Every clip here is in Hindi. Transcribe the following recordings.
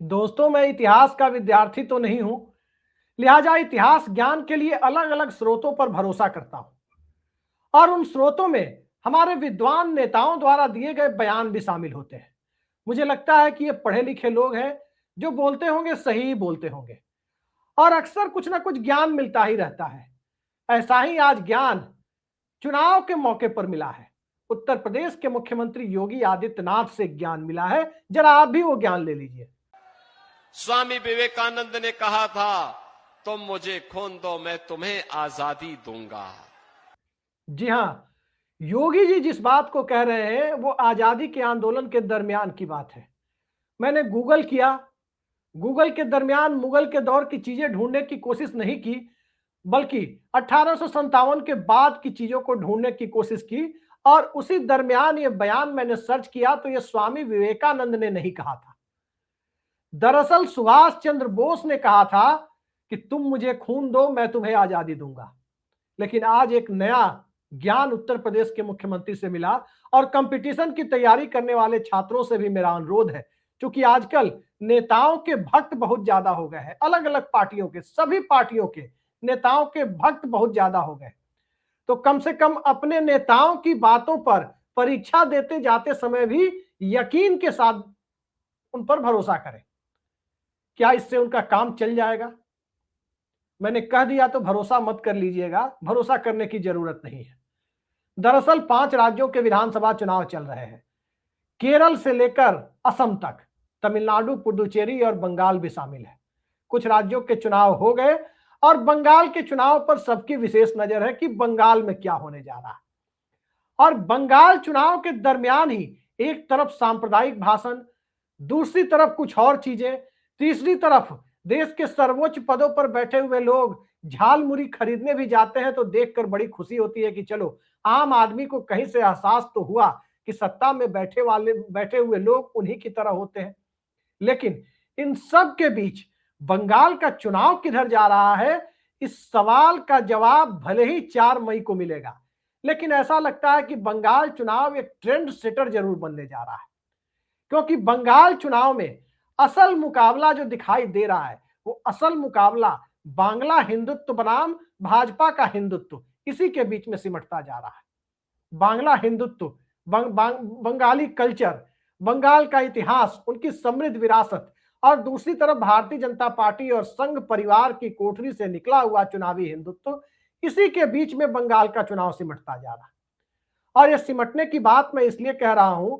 दोस्तों, मैं इतिहास का विद्यार्थी तो नहीं हूं, लिहाजा इतिहास ज्ञान के लिए अलग अलग स्रोतों पर भरोसा करता हूं और उन स्रोतों में हमारे विद्वान नेताओं द्वारा दिए गए बयान भी शामिल होते हैं। मुझे लगता है कि ये पढ़े लिखे लोग हैं जो बोलते होंगे, सही ही बोलते होंगे और अक्सर कुछ ना कुछ ज्ञान मिलता ही रहता है। ऐसा ही आज ज्ञान चुनाव के मौके पर मिला है। उत्तर प्रदेश के मुख्यमंत्री योगी आदित्यनाथ से ज्ञान मिला है। जरा आप भी वो ज्ञान ले लीजिए। स्वामी विवेकानंद ने कहा था, तुम मुझे खून दो, मैं तुम्हें आजादी दूंगा। जी हाँ, योगी जी जिस बात को कह रहे हैं वो आजादी के आंदोलन के दरमियान की बात है। मैंने गूगल किया। गूगल के दरमियान मुगल के दौर की चीजें ढूंढने की कोशिश नहीं की, बल्कि 1857 के बाद की चीजों को ढूंढने की कोशिश की और उसी दरमियान ये बयान मैंने सर्च किया तो ये स्वामी विवेकानंद ने नहीं कहा था। दरअसल सुभाष चंद्र बोस ने कहा था कि तुम मुझे खून दो, मैं तुम्हें आजादी दूंगा। लेकिन आज एक नया ज्ञान उत्तर प्रदेश के मुख्यमंत्री से मिला और कंपटीशन की तैयारी करने वाले छात्रों से भी मेरा अनुरोध है, क्योंकि आजकल नेताओं के भक्त बहुत ज्यादा हो गए हैं। अलग अलग पार्टियों के, सभी पार्टियों के नेताओं के भक्त बहुत ज्यादा हो गए। तो कम से कम अपने नेताओं की बातों पर परीक्षा देते जाते समय भी यकीन के साथ उन पर भरोसा करें। क्या इससे उनका काम चल जाएगा? मैंने कह दिया तो भरोसा मत कर लीजिएगा, भरोसा करने की जरूरत नहीं है। दरअसल 5 राज्यों के विधानसभा चुनाव चल रहे हैं। केरल से लेकर असम तक, तमिलनाडु, पुडुचेरी और बंगाल भी शामिल है। कुछ राज्यों के चुनाव हो गए और बंगाल के चुनाव पर सबकी विशेष नजर है कि बंगाल में क्या होने जा रहा है। और बंगाल चुनाव के दरमियान ही एक तरफ सांप्रदायिक भाषण, दूसरी तरफ कुछ और चीजें, तीसरी तरफ देश के सर्वोच्च पदों पर बैठे हुए लोग झालमुरी खरीदने भी जाते हैं तो देखकर बड़ी खुशी होती है कि चलो, आम आदमी को कहीं से एहसास तो हुआ कि सत्ता में बैठे हुए लोग उन्हीं की तरह होते हैं। लेकिन इन सब के बीच बंगाल का चुनाव किधर जा रहा है, इस सवाल का जवाब भले ही 4 मई को मिलेगा, लेकिन ऐसा लगता है कि बंगाल चुनाव एक ट्रेंड सेटर जरूर बनने जा रहा है। क्योंकि बंगाल चुनाव में असल मुकाबला जो दिखाई दे रहा है वो असल मुकाबला बांग्ला हिंदुत्व बनाम भाजपा का हिंदुत्व, इसी के बीच में सिमटता जा रहा है। बांग्ला हिंदुत्व, बंगाली कल्चर, बंगाल का इतिहास, उनकी समृद्ध विरासत और दूसरी तरफ भारतीय जनता पार्टी और संघ परिवार की कोठरी से निकला हुआ चुनावी हिंदुत्व, इसी के बीच में बंगाल का चुनाव सिमटता जा रहा है। और यह सिमटने की बात मैं इसलिए कह रहा हूं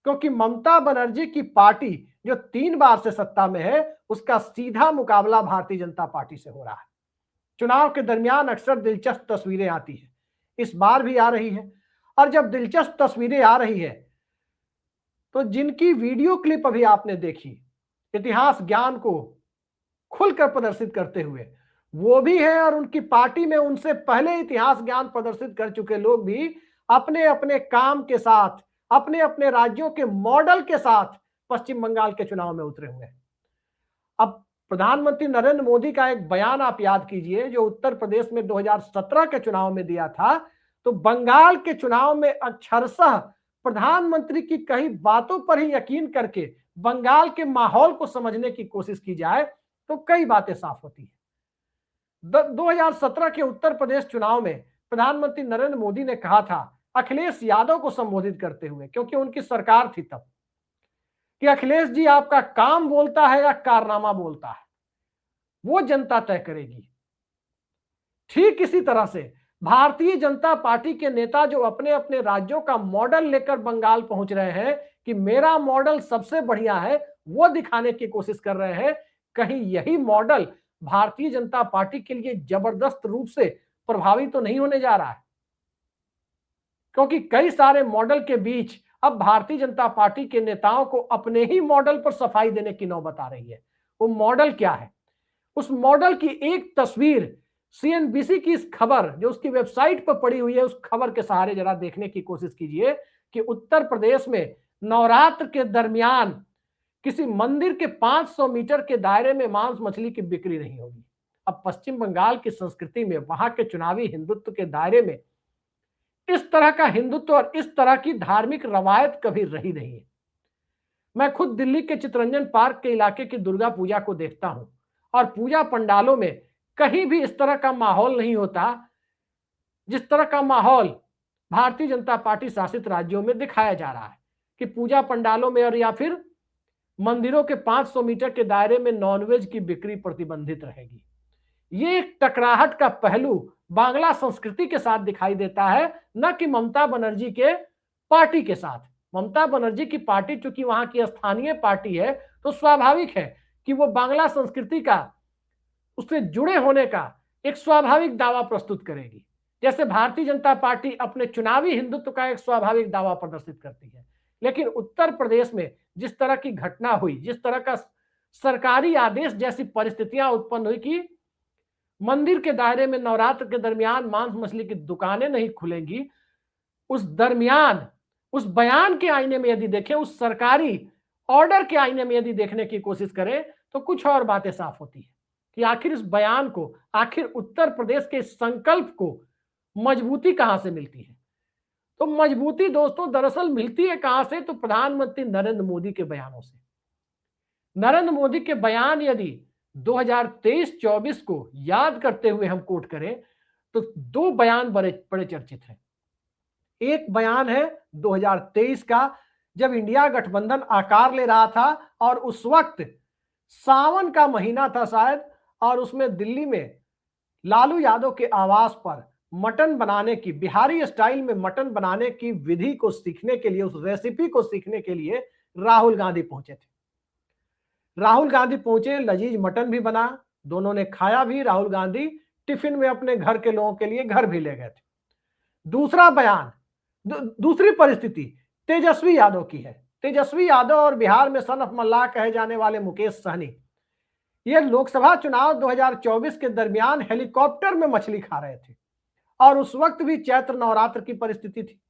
क्योंकि ममता बनर्जी की पार्टी जो 3 बार से सत्ता में है, उसका सीधा मुकाबला भारतीय जनता पार्टी से हो रहा है। चुनाव के दरमियान अक्सर दिलचस्प तस्वीरें आती है, इस बार भी आ रही है। और जब दिलचस्प तस्वीरें आ रही है तो जिनकी वीडियो क्लिप अभी आपने देखी, इतिहास ज्ञान को खुलकर प्रदर्शित करते हुए, वो भी है और उनकी पार्टी में उनसे पहले इतिहास ज्ञान प्रदर्शित कर चुके लोग भी अपने अपने काम के साथ, अपने अपने राज्यों के मॉडल के साथ पश्चिम बंगाल के चुनाव में उतरे हुए हैं। अब प्रधानमंत्री नरेंद्र मोदी का एक बयान आप याद कीजिए जो उत्तर प्रदेश में 2017 के चुनाव में दिया था, तो बंगाल के चुनाव में अक्षरशः प्रधानमंत्री की कही बातों पर ही यकीन करके बंगाल के माहौल को समझने की कोशिश की जाए तो कई बातें साफ होती है। 2017 के उत्तर प्रदेश चुनाव में प्रधानमंत्री नरेंद्र मोदी ने कहा था अखिलेश यादव को संबोधित करते हुए, क्योंकि उनकी सरकार थी तब, कि अखिलेश जी आपका काम बोलता है या कारनामा बोलता है, वो जनता तय करेगी। ठीक इसी तरह से भारतीय जनता पार्टी के नेता जो अपने अपने राज्यों का मॉडल लेकर बंगाल पहुंच रहे हैं कि मेरा मॉडल सबसे बढ़िया है, वो दिखाने की कोशिश कर रहे हैं, कहीं यही मॉडल भारतीय जनता पार्टी के लिए जबरदस्त रूप से प्रभावी तो नहीं होने जा रहा है। क्योंकि कई सारे मॉडल के बीच अब भारतीय जनता पार्टी के नेताओं को अपने ही मॉडल पर सफाई देने की नौबत आ रही है। वो मॉडल क्या है? उस मॉडल की एक तस्वीर सीएनबीसी की इस खबर जो उसकी वेबसाइट पर पड़ी हुई है, उस खबर के सहारे जरा देखने की कोशिश कीजिए कि उत्तर प्रदेश में नवरात्र के दरमियान किसी मंदिर के 500 मीटर के दायरे में मांस मछली की बिक्री नहीं होगी। अब पश्चिम बंगाल की संस्कृति में, वहां के चुनावी हिंदुत्व के दायरे में इस तरह का हिंदुत्व और इस तरह की धार्मिक रवायत कभी रही नहीं है। मैं खुद दिल्ली के चितरंजन पार्क के इलाके की दुर्गा पूजा को देखता हूं और पूजा पंडालों में कहीं भी इस तरह का माहौल नहीं होता जिस तरह का माहौल भारतीय जनता पार्टी शासित राज्यों में दिखाया जा रहा है कि पूजा पंडालों में और या फिर मंदिरों के 500 मीटर के दायरे में नॉनवेज की बिक्री प्रतिबंधित रहेगी। ये एक टकराहट का पहलू बांग्ला संस्कृति के साथ दिखाई देता है, न कि ममता बनर्जी के पार्टी के साथ। ममता बनर्जी की पार्टी चूंकि वहां की स्थानीय पार्टी है, तो स्वाभाविक है कि वो बांग्ला संस्कृति का उससे जुड़े होने का एक स्वाभाविक दावा प्रस्तुत करेगी, जैसे भारतीय जनता पार्टी अपने चुनावी हिंदुत्व का एक स्वाभाविक दावा प्रदर्शित करती है। लेकिन उत्तर प्रदेश में जिस तरह की घटना हुई, जिस तरह का सरकारी आदेश जैसी परिस्थितियां उत्पन्न हुई कि मंदिर के दायरे में नवरात्र के दरमियान मांस मछली की दुकानें नहीं खुलेंगी, उस दरमियान उस बयान के आईने में यदि देखें, उस सरकारी ऑर्डर के आईने में यदि देखने की कोशिश करें, तो कुछ और बातें साफ होती है कि आखिर इस बयान को, आखिर उत्तर प्रदेश के संकल्प को मजबूती कहां से मिलती है। तो मजबूती दोस्तों दरअसल मिलती है कहां से, तो प्रधानमंत्री नरेंद्र मोदी के बयानों से। नरेंद्र मोदी के बयान यदि 2023-24 को याद करते हुए हम कोट करें, तो दो बयान बड़े बड़े चर्चित हैं। एक बयान है 2023 का, जब इंडिया गठबंधन आकार ले रहा था और उस वक्त सावन का महीना था शायद, और उसमें दिल्ली में लालू यादव के आवास पर मटन बनाने की, बिहारी स्टाइल में मटन बनाने की विधि को सीखने के लिए, उस रेसिपी को सीखने के लिए राहुल गांधी पहुंचे थे। राहुल गांधी पहुंचे, लजीज मटन भी बना, दोनों ने खाया भी। राहुल गांधी टिफिन में अपने घर के लोगों के लिए घर भी ले गए थे। दूसरा बयान, दूसरी परिस्थिति तेजस्वी यादव की है। तेजस्वी यादव और बिहार में सन ऑफ मल्लाह कहे जाने वाले मुकेश सहनी, ये लोकसभा चुनाव 2024 के दरमियान हेलीकॉप्टर में मछली खा रहे थे और उस वक्त भी चैत्र नवरात्र की परिस्थिति थी।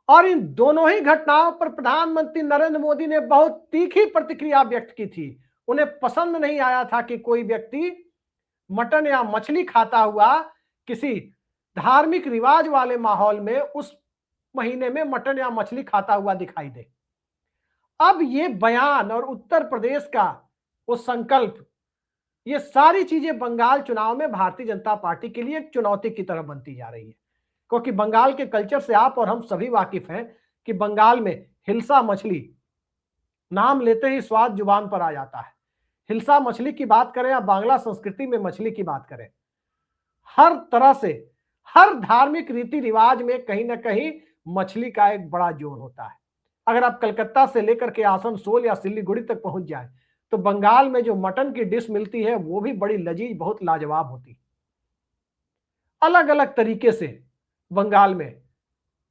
और इन दोनों ही घटनाओं पर प्रधानमंत्री नरेंद्र मोदी ने बहुत तीखी प्रतिक्रिया व्यक्त की थी। उन्हें पसंद नहीं आया था कि कोई व्यक्ति मटन या मछली खाता हुआ किसी धार्मिक रिवाज वाले माहौल में उस महीने में मटन या मछली खाता हुआ दिखाई दे। अब ये बयान और उत्तर प्रदेश का वो संकल्प, ये सारी चीजें बंगाल चुनाव में भारतीय जनता पार्टी के लिए एक चुनौती की तरह बनती जा रही है, क्योंकि बंगाल के कल्चर से आप और हम सभी वाकिफ हैं कि बंगाल में हिल्सा मछली नाम लेते ही स्वाद जुबान पर आ जाता है। हिल्सा मछली की बात करें या बांग्ला संस्कृति में मछली की बात करें, हर तरह से हर धार्मिक रीति रिवाज में कहीं ना कहीं मछली का एक बड़ा जोर होता है। अगर आप कलकत्ता से लेकर के आसनसोल या सिलीगुड़ी तक पहुंच जाए, तो बंगाल में जो मटन की डिश मिलती है वो भी बड़ी लजीज, बहुत लाजवाब होती है। अलग अलग तरीके से बंगाल में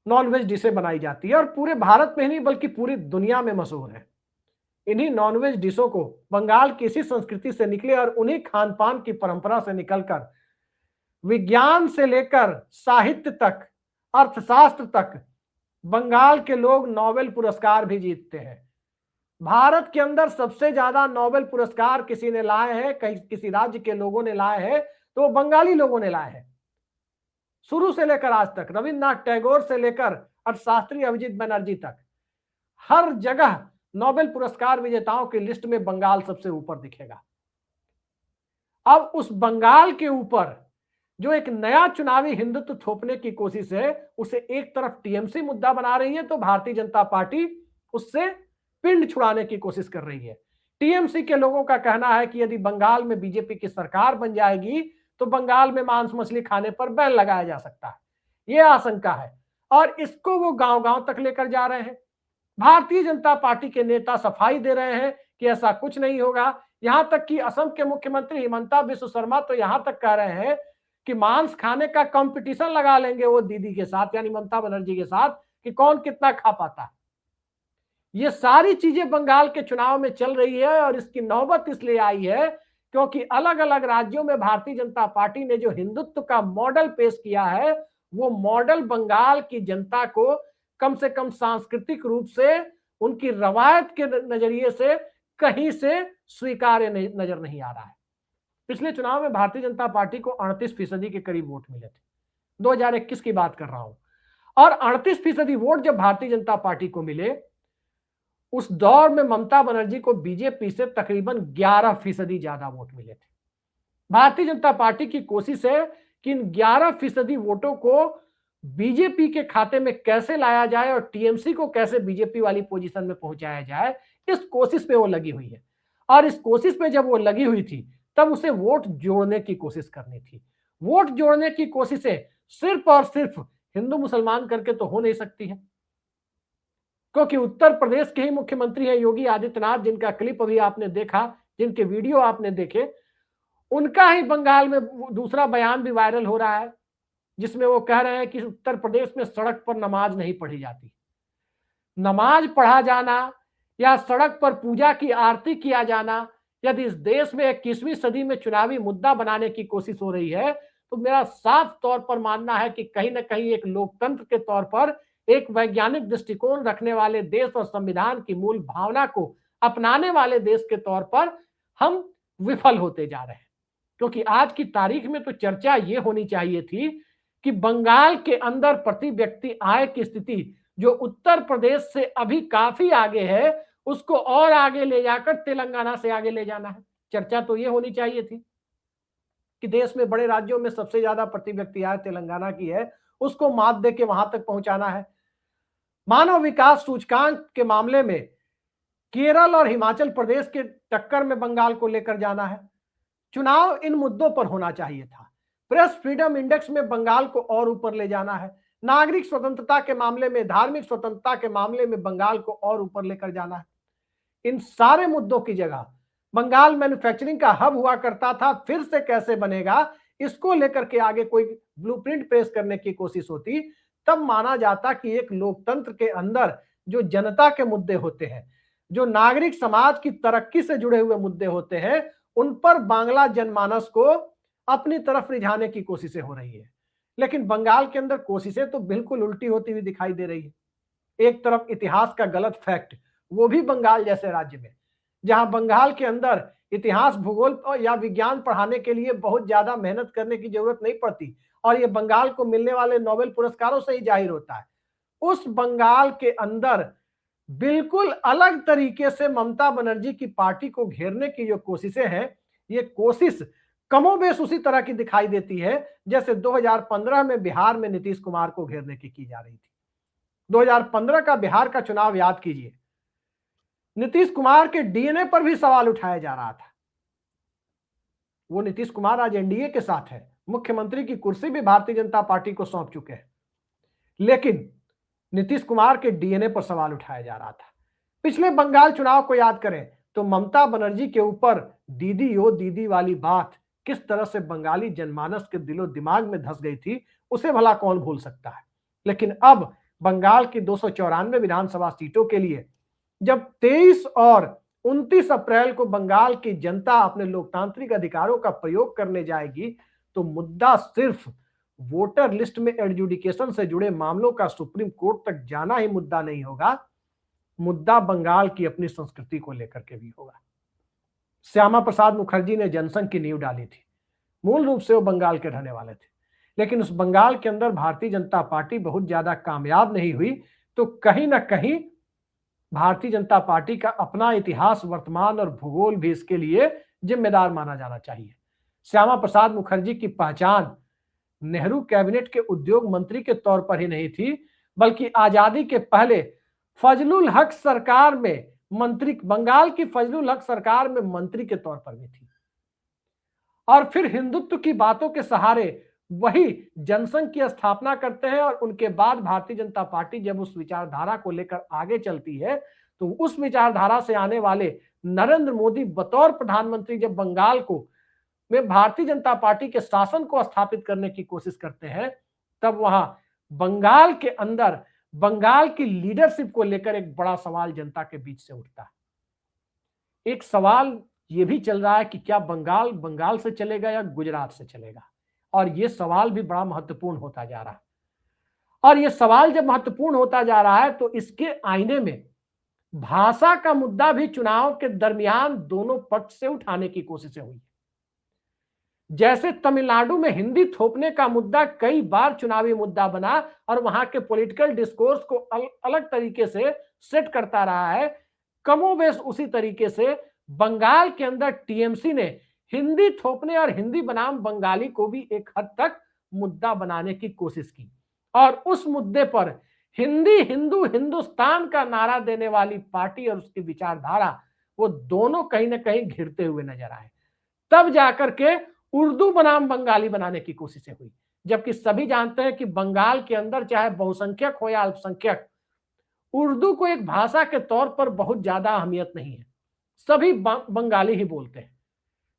नॉनवेज डिशें बनाई जाती है और पूरे भारत में ही नहीं बल्कि पूरी दुनिया में मशहूर है। इन्हीं नॉनवेज डिशों को बंगाल की इसी संस्कृति से निकले और उन्हीं खान पान की परंपरा से निकलकर विज्ञान से लेकर साहित्य तक, अर्थशास्त्र तक बंगाल के लोग नोबेल पुरस्कार भी जीतते हैं। भारत के अंदर सबसे ज्यादा नोबेल पुरस्कार किसी ने लाए हैं, किसी राज्य के लोगों ने लाए हैं, तो वो बंगाली लोगों ने लाए हैं। शुरू से लेकर आज तक, रविन्द्रनाथ टैगोर से लेकर अर्थशास्त्री अभिजीत बनर्जी तक, हर जगह नोबेल पुरस्कार विजेताओं की लिस्ट में बंगाल सबसे ऊपर दिखेगा। अब उस बंगाल के ऊपर जो एक नया चुनावी हिंदुत्व थोपने की कोशिश है, उसे एक तरफ टीएमसी मुद्दा बना रही है, तो भारतीय जनता पार्टी उससे पिंड छुड़ाने की कोशिश कर रही है। टीएमसी के लोगों का कहना है कि यदि बंगाल में बीजेपी की सरकार बन जाएगी, तो बंगाल में मांस मछली खाने पर बैन लगाया जा सकता है। यह आशंका है और इसको वो गांव-गांव तक लेकर जा रहे हैं। भारतीय जनता पार्टी के नेता सफाई दे रहे हैं कि ऐसा कुछ नहीं होगा। यहां तक कि असम के मुख्यमंत्री हिमंता बिस्व शर्मा तो यहां तक कह रहे हैं कि मांस खाने का कंपटीशन लगा लेंगे वो दीदी के साथ, यानी ममता बनर्जी के साथ, कि कौन कितना खा पाता है। ये सारी चीजें बंगाल के चुनाव में चल रही है और इसकी नौबत इसलिए आई है क्योंकि अलग अलग राज्यों में भारतीय जनता पार्टी ने जो हिंदुत्व का मॉडल पेश किया है, वो मॉडल बंगाल की जनता को कम से कम सांस्कृतिक रूप से, उनकी रवायत के नजरिए से कहीं से स्वीकार्य नजर नहीं आ रहा है। पिछले चुनाव में भारतीय जनता पार्टी को 38% के करीब वोट मिले थे, 2021 की बात कर रहा हूं। और 38% वोट जब भारतीय जनता पार्टी को मिले, उस दौर में ममता बनर्जी को बीजेपी से तकरीबन 11% ज्यादा वोट मिले थे। भारतीय जनता पार्टी की कोशिश है कि इन 11% वोटों को बीजेपी के खाते में कैसे लाया जाए और टीएमसी को कैसे बीजेपी वाली पोजीशन में पहुंचाया जाए, इस कोशिश पे वो लगी हुई है। और इस कोशिश पे जब वो लगी हुई थी तब उसे वोट जोड़ने की कोशिश करनी थी। वोट जोड़ने की कोशिशें सिर्फ और सिर्फ हिंदू मुसलमान करके तो हो नहीं सकती है, क्योंकि उत्तर प्रदेश के ही मुख्यमंत्री हैं योगी आदित्यनाथ, जिनका क्लिप अभी आपने देखा, जिनके वीडियो आपने देखे, उनका ही बंगाल में दूसरा बयान भी वायरल हो रहा है, जिसमें वो कह रहे हैं कि उत्तर प्रदेश में सड़क पर नमाज नहीं पढ़ी जाती। नमाज पढ़ा जाना या सड़क पर पूजा की आरती किया जाना, यदि इस देश में 21वीं सदी में चुनावी मुद्दा बनाने की कोशिश हो रही है, तो मेरा साफ तौर पर मानना है कि कहीं ना कहीं एक लोकतंत्र के तौर पर, एक वैज्ञानिक दृष्टिकोण रखने वाले देश और संविधान की मूल भावना को अपनाने वाले देश के तौर पर हम विफल होते जा रहे हैं। क्योंकि आज की तारीख में तो चर्चा ये होनी चाहिए थी कि बंगाल के अंदर प्रति व्यक्ति आय की स्थिति जो उत्तर प्रदेश से अभी काफी आगे है, उसको और आगे ले जाकर तेलंगाना से आगे ले जाना है। चर्चा तो ये होनी चाहिए थी कि देश में बड़े राज्यों में सबसे ज्यादा प्रति व्यक्ति आय तेलंगाना की है, उसको मात दे के वहां तक पहुंचाना है। मानव विकास सूचकांक के मामले में केरल और हिमाचल प्रदेश के टक्कर में बंगाल को लेकर जाना है। चुनाव इन मुद्दों पर होना चाहिए था। प्रेस फ्रीडम इंडेक्स में बंगाल को और ऊपर ले जाना है। नागरिक स्वतंत्रता के मामले में, धार्मिक स्वतंत्रता के मामले में बंगाल को और ऊपर लेकर जाना है। इन सारे मुद्दों की जगह बंगाल मैन्युफैक्चरिंग का हब हुआ करता था, फिर से कैसे बनेगा, इसको लेकर के आगे कोई ब्लूप्रिंट पेश करने की कोशिश होती, तब माना जाता कि एक लोकतंत्र के अंदर जो जनता के मुद्दे होते हैं, जो नागरिक समाज की तरक्की से जुड़े हुए मुद्दे होते हैं, उन पर बांग्ला जनमानस को अपनी तरफ रिझाने की कोशिशें हो रही है। लेकिन बंगाल के अंदर कोशिशें तो बिल्कुल उल्टी होती हुई दिखाई दे रही है। एक तरफ इतिहास का गलत फैक्ट, वो भी बंगाल जैसे राज्य में, जहां बंगाल के अंदर इतिहास, भूगोल या विज्ञान पढ़ाने के लिए बहुत ज्यादा मेहनत करने की जरूरत नहीं पड़ती, और ये बंगाल को मिलने वाले नोबेल पुरस्कारों से ही जाहिर होता है। उस बंगाल के अंदर बिल्कुल अलग तरीके से ममता बनर्जी की पार्टी को घेरने की जो कोशिशें हैं, ये कोशिश कमोबेश उसी तरह की दिखाई देती है जैसे 2015 में बिहार में नीतीश कुमार को घेरने की जा रही थी। 2015 का बिहार का चुनाव याद कीजिए, नीतीश कुमार के डीएनए पर भी सवाल उठाया जा रहा था। वो नीतीश कुमार आज एनडीए के साथ है, मुख्यमंत्री की कुर्सी भी भारतीय जनता पार्टी को सौंप चुके हैं, लेकिन नीतीश कुमार के डीएनए पर सवाल उठाया जा रहा था। पिछले बंगाल चुनाव को याद करें तो ममता बनर्जी के ऊपर दीदी ओ दीदी वाली बात किस तरह से बंगाली जनमानस के दिलो दिमाग में धस गई थी, उसे भला कौन भूल सकता है। लेकिन अब बंगाल की 294 विधानसभा सीटों के लिए जब 23 और 29 अप्रैल को बंगाल की जनता अपने लोकतांत्रिक अधिकारों का प्रयोग करने जाएगी, तो मुद्दा सिर्फ वोटर लिस्ट में एडजुडिकेशन से जुड़े मामलों का सुप्रीम कोर्ट तक जाना ही मुद्दा नहीं होगा, मुद्दा बंगाल की अपनी संस्कृति को लेकर के भी होगा। श्यामा प्रसाद मुखर्जी ने जनसंघ की नींव डाली थी, मूल रूप से वो बंगाल के रहने वाले थे, लेकिन उस बंगाल के अंदर भारतीय जनता पार्टी बहुत ज्यादा कामयाब नहीं हुई, तो कहीं ना कहीं भारतीय जनता पार्टी का अपना इतिहास, वर्तमान और भूगोल भी इसके लिए जिम्मेदार माना जाना चाहिए। श्यामा प्रसाद मुखर्जी की पहचान नेहरू कैबिनेट के उद्योग मंत्री के तौर पर ही नहीं थी, बल्कि आजादी के पहले फजलुल हक सरकार में मंत्री, बंगाल की फजलुल हक सरकार में मंत्री के तौर पर भी थी। और फिर हिंदुत्व की बातों के सहारे वही जनसंघ की स्थापना करते हैं, और उनके बाद भारतीय जनता पार्टी जब उस विचारधारा को लेकर आगे चलती है, तो उस विचारधारा से आने वाले नरेंद्र मोदी बतौर प्रधानमंत्री जब बंगाल को में भारतीय जनता पार्टी के शासन को स्थापित करने की कोशिश करते हैं, तब वहां बंगाल के अंदर बंगाल की लीडरशिप को लेकर एक बड़ा सवाल जनता के बीच से उठता है। एक सवाल यह भी चल रहा है कि क्या बंगाल से चलेगा या गुजरात से चलेगा, और यह सवाल भी बड़ा महत्वपूर्ण होता जा रहा है। और यह सवाल जब महत्वपूर्ण होता जा रहा है, तो इसके आईने में भाषा का मुद्दा भी चुनाव के दरमियान दोनों पक्ष से उठाने की कोशिशें हुई। जैसे तमिलनाडु में हिंदी थोपने का मुद्दा कई बार चुनावी मुद्दा बना और वहां के पॉलिटिकल डिस्कोर्स को अलग तरीके से सेट करता रहा है, कमोबेश उसी तरीके से बंगाल के अंदर टीएमसी ने हिंदी थोपने और हिंदी बनाम बंगाली को भी एक हद तक मुद्दा बनाने की कोशिश की, और उस मुद्दे पर हिंदी हिंदू हिंदुस्तान का नारा देने वाली पार्टी और उसकी विचारधारा, वो दोनों कहीं ना कहीं घिरते हुए नजर आए। तब जाकर के उर्दू बनाम बंगाली बनाने की कोशिशें हुई, जबकि सभी जानते हैं कि बंगाल के अंदर चाहे बहुसंख्यक हो या अल्पसंख्यक, उर्दू को एक भाषा के तौर पर बहुत ज्यादा अहमियत नहीं है, सभी बंगाली ही बोलते हैं।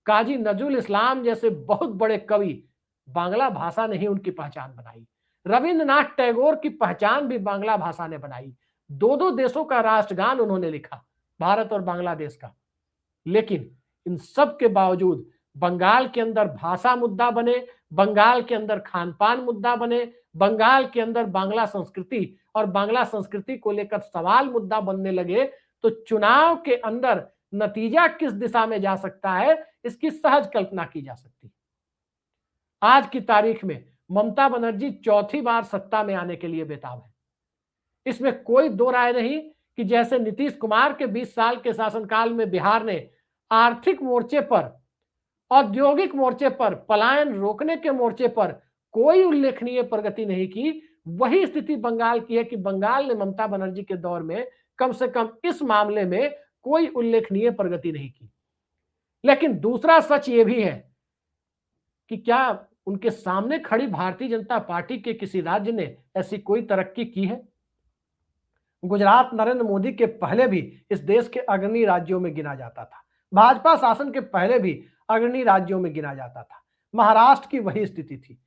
काजी नजरुल इस्लाम जैसे बहुत बड़े कवि बांग्ला भाषा ने ही उनकी पहचान बनाई। रविंद्रनाथ टैगोर की पहचान भी बांग्ला भाषा ने बनाई। दो दो देशों का राष्ट्रगान उन्होंने लिखा, भारत और बांग्लादेश का। लेकिन इन सब के बावजूद बंगाल के अंदर भाषा मुद्दा बने, बंगाल के अंदर खान पान मुद्दा बने, बंगाल के अंदर बांग्ला संस्कृति और बांग्ला संस्कृति को लेकर सवाल मुद्दा बनने लगे, तो चुनाव के अंदर नतीजा किस दिशा में जा सकता है, इसकी सहज कल्पना की जा सकती है। आज की तारीख में ममता बनर्जी चौथी बार सत्ता में आने के लिए बेताब है। इसमें कोई दो राय नहीं कि जैसे नीतीश कुमार के 20 साल के शासनकाल में बिहार ने आर्थिक मोर्चे पर, औद्योगिक मोर्चे पर, पलायन रोकने के मोर्चे पर कोई उल्लेखनीय प्रगति नहीं की, वही स्थिति बंगाल की है कि बंगाल ने ममता बनर्जी के दौर में कम से कम इस मामले में कोई उल्लेखनीय प्रगति नहीं की। लेकिन दूसरा सच यह भी है कि क्या उनके सामने खड़ी भारतीय जनता पार्टी के किसी राज्य ने ऐसी कोई तरक्की की है? गुजरात नरेंद्र मोदी के पहले भी इस देश के अग्रणी राज्यों में गिना जाता था, भाजपा शासन के पहले भी अग्रणी राज्यों में गिना जाता था। महाराष्ट्र की वही स्थिति थी।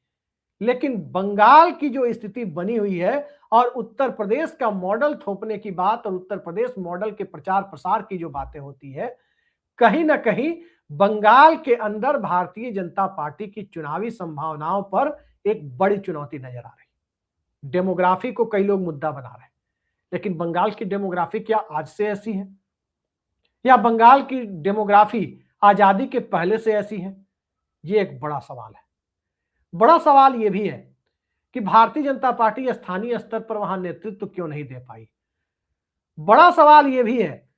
लेकिन बंगाल की जो स्थिति बनी हुई है और उत्तर प्रदेश का मॉडल थोपने की बात और उत्तर प्रदेश मॉडल के प्रचार प्रसार की जो बातें होती है, कहीं ना कहीं बंगाल के अंदर भारतीय जनता पार्टी की चुनावी संभावनाओं पर एक बड़ी चुनौती नजर आ रही। डेमोग्राफी को कई लोग मुद्दा बना रहे हैं, लेकिन बंगाल की डेमोग्राफी क्या आज से ऐसी है, या बंगाल की डेमोग्राफी आजादी के पहले से ऐसी है? ये एक बड़ा सवाल है। बड़ा सवाल यह भी है कि भारतीय जनता पार्टी स्थानीय स्तर पर वहां नेतृत्व क्यों नहीं दे पाई। बड़ा सवाल यह भी है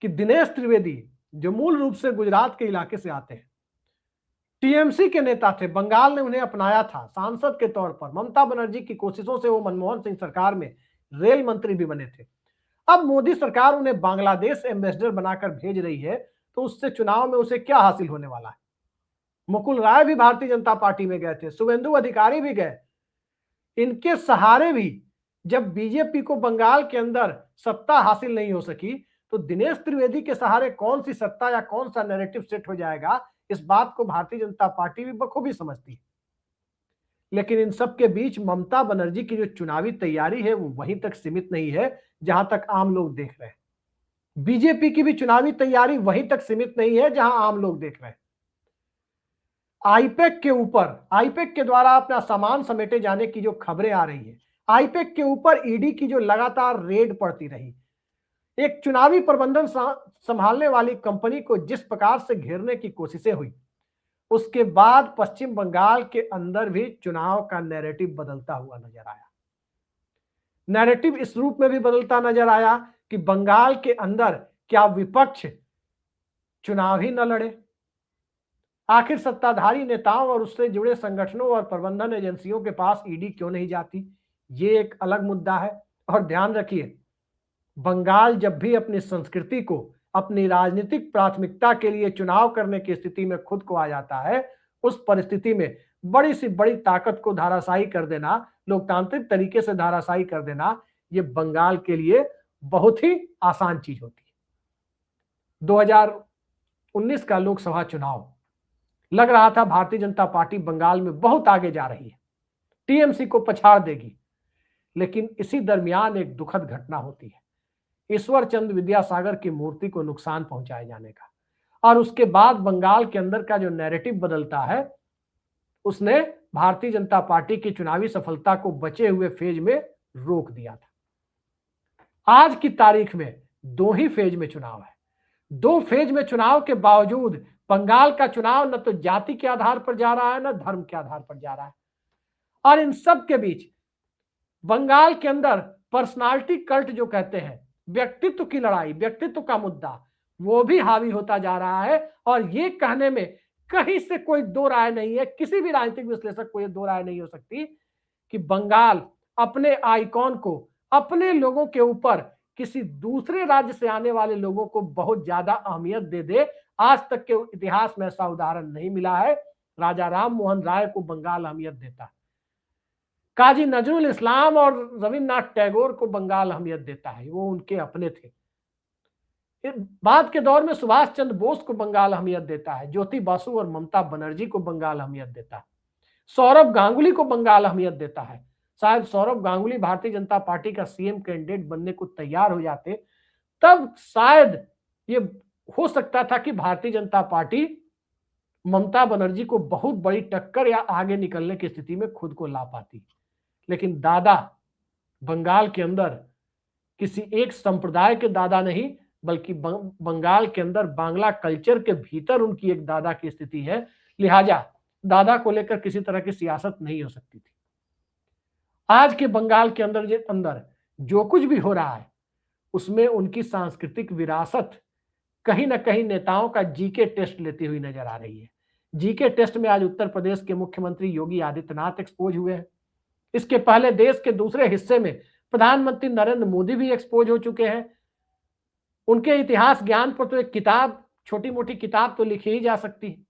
कि दिनेश त्रिवेदी, जो मूल रूप से गुजरात के इलाके से आते हैं, टीएमसी के नेता थे, बंगाल ने उन्हें अपनाया था सांसद के तौर पर। ममता बनर्जी की कोशिशों से वो मनमोहन सिंह सरकार में रेल मंत्री भी बने थे। अब मोदी सरकार उन्हें बांग्लादेश एम्बेसडर बनाकर भेज रही है, तो उससे चुनाव में उसे क्या हासिल होने वाला है? मुकुल राय भी भारतीय जनता पार्टी में गए थे, शुभेंदु अधिकारी भी गए। इनके सहारे भी जब बीजेपी को बंगाल के अंदर सत्ता हासिल नहीं हो सकी, तो दिनेश त्रिवेदी के सहारे कौन सी सत्ता या कौन सा नैरेटिव सेट हो जाएगा, इस बात को भारतीय जनता पार्टी भी बखूबी समझती है। लेकिन इन सब के बीच ममता बनर्जी की जो चुनावी तैयारी है वो वहीं तक सीमित नहीं है जहां तक आम लोग देख रहे हैं। बीजेपी की भी चुनावी तैयारी वहीं तक सीमित नहीं है जहां आम लोग देख रहे हैं। आईपैक के ऊपर, आईपैक के द्वारा अपना सामान समेटे जाने की जो खबरें आ रही है, आईपैक के ऊपर ईडी की जो लगातार रेड पड़ती रही, एक चुनावी प्रबंधन संभालने वाली कंपनी को जिस प्रकार से घेरने की कोशिशें हुई, उसके बाद पश्चिम बंगाल के अंदर भी चुनाव का नैरेटिव बदलता हुआ नजर आया। नैरेटिव इस रूप में भी बदलता नजर आया कि बंगाल के अंदर क्या विपक्ष चुनाव ही न लड़े? आखिर सत्ताधारी नेताओं और उससे जुड़े संगठनों और प्रबंधन एजेंसियों के पास ईडी क्यों नहीं जाती? ये एक अलग मुद्दा है। और ध्यान रखिए, बंगाल जब भी अपनी संस्कृति को अपनी राजनीतिक प्राथमिकता के लिए चुनाव करने की स्थिति में खुद को आ जाता है, उस परिस्थिति में बड़ी सी बड़ी ताकत को धाराशायी कर देना, लोकतांत्रिक तरीके से धाराशायी कर देना, ये बंगाल के लिए बहुत ही आसान चीज होती है। 2019 का लोकसभा चुनाव लग रहा था भारतीय जनता पार्टी बंगाल में बहुत आगे जा रही है, टीएमसी को पछाड़ देगी। लेकिन इसी दरमियान एक दुखद घटना होती है, ईश्वर चंद्र विद्यासागर की मूर्ति को नुकसान पहुंचाए जाने का। और उसके बाद बंगाल के अंदर का जो नैरेटिव बदलता है, उसने भारतीय जनता पार्टी की चुनावी सफलता को बचे हुए फेज में रोक दिया था। आज की तारीख में 2 ही फेज में चुनाव है। 2 फेज में चुनाव के बावजूद बंगाल का चुनाव न तो जाति के आधार पर जा रहा है, न धर्म के आधार पर जा रहा है। और इन सब के बीच बंगाल के अंदर पर्सनालिटी कल्ट जो कहते हैं, व्यक्तित्व की लड़ाई, व्यक्तित्व का मुद्दा, वो भी हावी होता जा रहा है। और ये कहने में कहीं से कोई दो राय नहीं है, किसी भी राजनीतिक विश्लेषक को ये दो राय नहीं हो सकती कि बंगाल अपने आइकॉन को, अपने लोगों के ऊपर किसी दूसरे राज्य से आने वाले लोगों को बहुत ज्यादा अहमियत दे दे। आज तक के इतिहास में ऐसा उदाहरण नहीं मिला है। राजा राम मोहन राय को बंगाल अहमियत देता है, काजी नजरुल इस्लाम और रविन्द्रनाथ टैगोर को बंगाल अहमियत देता है, वो उनके अपने थे। बाद के दौर में सुभाष चंद्र बोस को बंगाल अहमियत देता है, ज्योति बासु और ममता बनर्जी को बंगाल अहमियत देता है, सौरभ गांगुली को बंगाल अहमियत देता है। शायद सौरभ गांगुली भारतीय जनता पार्टी का सीएम कैंडिडेट बनने को तैयार हो जाते, तब शायद ये हो सकता था कि भारतीय जनता पार्टी ममता बनर्जी को बहुत बड़ी टक्कर या आगे निकलने की स्थिति में खुद को ला पाती। लेकिन दादा बंगाल के अंदर किसी एक संप्रदाय के दादा नहीं, बल्कि बंगाल के अंदर बांग्ला कल्चर के भीतर उनकी एक दादा की स्थिति है। लिहाजा दादा को लेकर किसी तरह की सियासत नहीं हो सकती थी। आज के बंगाल के अंदर जो कुछ भी हो रहा है उसमें उनकी सांस्कृतिक विरासत कहीं ना कहीं नेताओं का जीके टेस्ट लेती हुई नजर आ रही है। जीके टेस्ट में आज उत्तर प्रदेश के मुख्यमंत्री योगी आदित्यनाथ एक्सपोज हुए हैं। इसके पहले देश के दूसरे हिस्से में प्रधानमंत्री नरेंद्र मोदी भी एक्सपोज हो चुके हैं। उनके इतिहास ज्ञान पर तो एक किताब, छोटी मोटी किताब तो लिखी ही जा सकती है।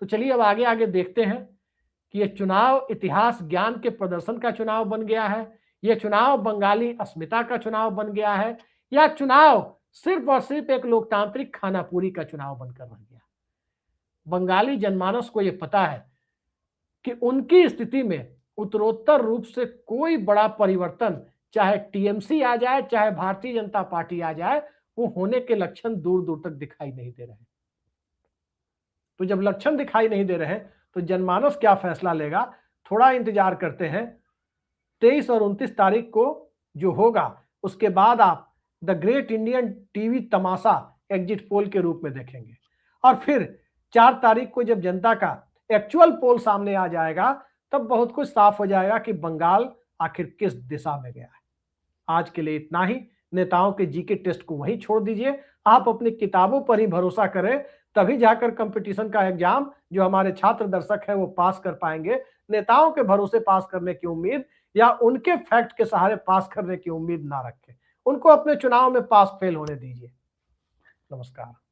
तो चलिए अब आगे आगे देखते हैं कि यह चुनाव इतिहास ज्ञान के प्रदर्शन का चुनाव बन गया है, यह चुनाव बंगाली अस्मिता का चुनाव बन गया है, या चुनाव सिर्फ और सिर्फ एक लोकतांत्रिक खानापूरी का चुनाव बनकर रह गया। बंगाली जनमानस को यह पता है कि उनकी स्थिति में उत्तरोत्तर रूप से कोई बड़ा परिवर्तन, चाहे टीएमसी आ जाए चाहे भारतीय जनता पार्टी आ जाए, वो होने के लक्षण दूर दूर तक दिखाई नहीं दे रहे। तो जब लक्षण दिखाई नहीं दे रहे तो जनमानस क्या फैसला लेगा, थोड़ा इंतजार करते हैं। 23 और 29 तारीख को जो होगा उसके बाद आप the great Indian TV Tamasha exit poll के रूप में देखेंगे। और फिर 4 तारीख को जब जनता का एक्चुअल पोल सामने आ जाएगा तब बहुत कुछ साफ हो जाएगा कि बंगाल आखिर किस दिशा में गया है। आज के लिए इतना ही। नेताओं के जीके टेस्ट को वहीं छोड़ दीजिए, आप अपनी किताबों पर ही भरोसा करें, तभी जाकर कंपटीशन का एग्जाम जो हमारे छात्र दर्शक है वो पास कर पाएंगे। नेताओं के भरोसे पास करने की उम्मीद या उनके फैक्ट के सहारे पास करने की उम्मीद ना रखें, उनको अपने चुनाव में पास फेल होने दीजिए। नमस्कार।